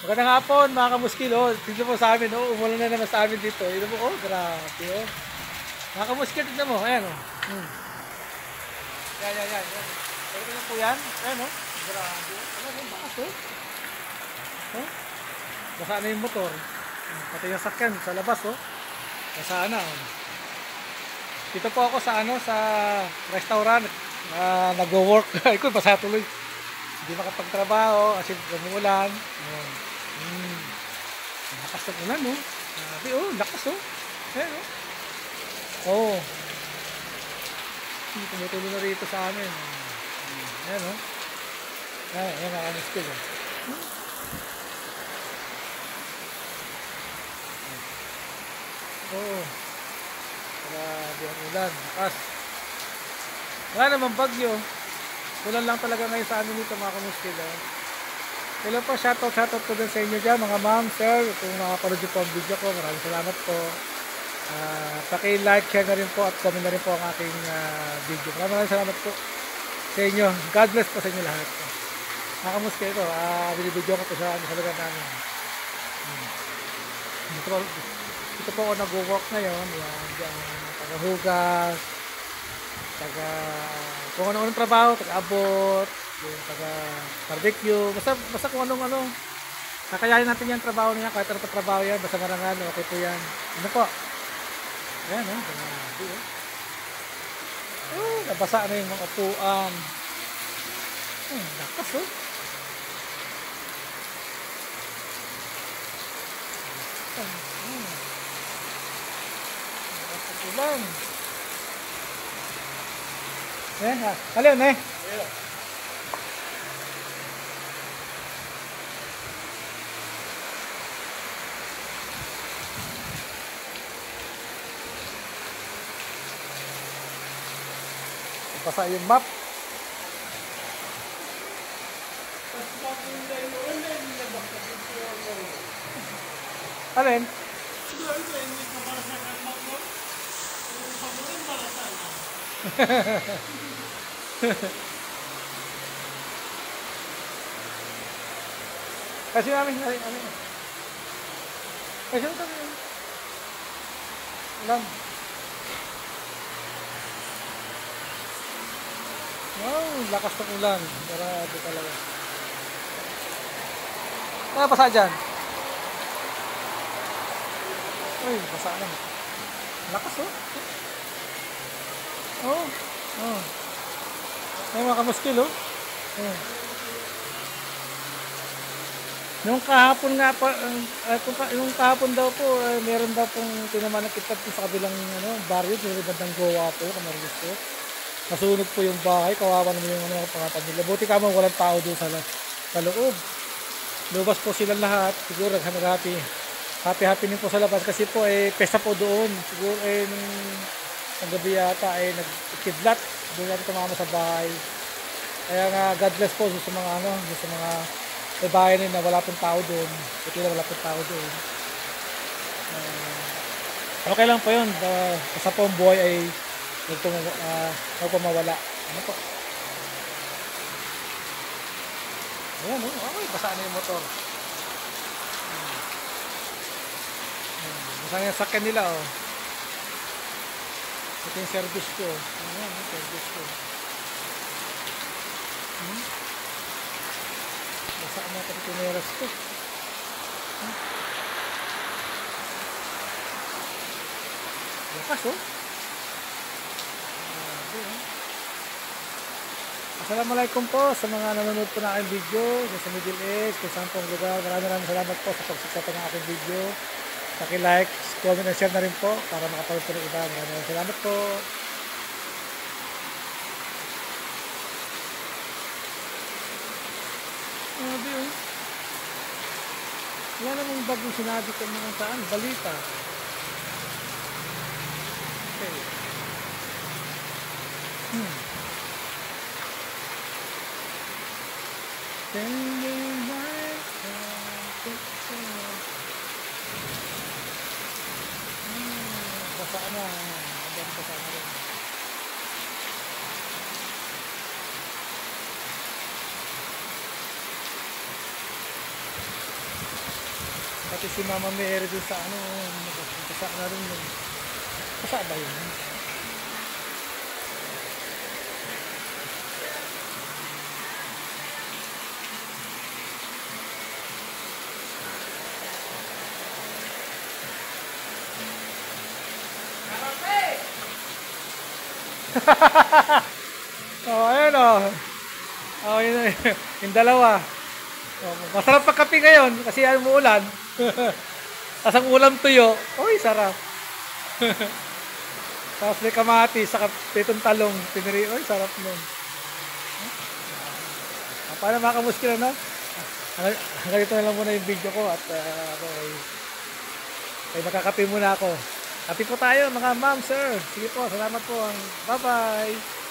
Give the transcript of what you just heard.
Magandang hapon mga kamuskil. Oh, tignan mo sa amin. Oh, umulan na naman sa amin dito. Tignan mo. Oh, grabe. Oh. Mga kamuskil, tignan mo. Ayan oh. Yan. Pwede na po yan. Ayan oh. Grabe. Ano yung bakas oh. Oh. Basa na yung motor. Pati yung sakyan sa labas oh. Basa na oh. Dito po ako sa sa restaurant. Nag-work. Ikaw, basa tuloy. Hindi makapagtrabaho kasi umulan. Oh. Lakas ng ulan, no? Grabe, oh, lakas, oh. Ayan, oh. Oh. Tumutuloy na rito sa amin. Ayan, oh. Ayan, nakamiskil, oh. Oh. Grabe ang ulan, lakas. Wala namang bagyo. Ulan lang talaga ngayon sa amin dito, mga kamuskil, oh. Hello po, shoutout po din sa inyo dyan, mga ma'am, sir, kung nakapanood nyo po ang video ko, maraming salamat po. Paki-like, share na rin po at comment na rin po ang aking video. Maraming salamat po sa inyo. God bless po sa inyo lahat. Mga kamuskil ito, binibidyo ko po sa lugar namin. Dito po ako nag-work ngayon, taga-hugas, kung ano-anong trabaho, taga-abot, yung taga-barbecue, basta kung anong kakayanin natin yung trabaho niya, kahit anong trabaho yan, basta marangal, okay po yan. Ano po? Ayan, nabasa na yung mga upuan. Lakas, oh. Lakas ulan. Ayan, alin, eh? Basa yung map. Alin? Kasi namin kasi namin ulan. Wow, lakas ng ulan. Grabe talaga. Ano basa dyan? Uy, basa na. Lakas, oh. Oh. Ay, mga kamuskil, oh. Nung kahapon nga pa, yung kahapon daw po, meron daw pong tinamaan ng kitap sa kabilang barrio, yung bandang Goa po, Camarines po. Nasunog po yung bahay, kawawa naman yung pangapamilya. Buti ka mo, walang tao doon sa loob. Lubas po sila lahat, siguro nag-happy. Happy din po sa labas kasi po pesta po doon. Siguro nung gabi yata nag-kidlat. Doon natin tumama sa bahay. Kaya nga God bless po sa mga sa mga bahay na wala pong tao doon. Buti na wala pong tao doon. Okay lang po yun. Basta po ang buhay ay magpamawala. Ano po? Ayan, okay, basa na yung motor. Basa na yung sakyan nila, oh. Ito yung service ko. Ayan, yung service ko. Basa na ito yung tineras ko. Lakas, oh. Assalamualaikum po sa mga nanonood po na aking video sa Middle East, kung saan pong lugar. Maraming salamat po sa pagsiksata ng aking video. Paki-like, comment and share na rin po para makapanood po ng iba. Maraming salamat po. Sabi oh. Wala namang bagong sinabi ko mga saan. Balita. Okay. Basa na. Basa na rin. pati si Mama Mary dun sa ano, nagkasa na rin yun. Kasa ba yun? Oh, ayun oh. Oh, yun, yung dalawa. Oh, masarap pagkape ngayon kasi umuulan. Tapos ang ulam tuyo. Uy, sarap. Tapos may kamatis, saka pitong talong. Piniri, uy, sarap nun. Paano mga kamuskila, no? Hanggang dito na lang muna yung video ko at ako ay nakakape muna ako. Kape po tayo mga ma'am, sir. Sige po, salamat po. Bye-bye.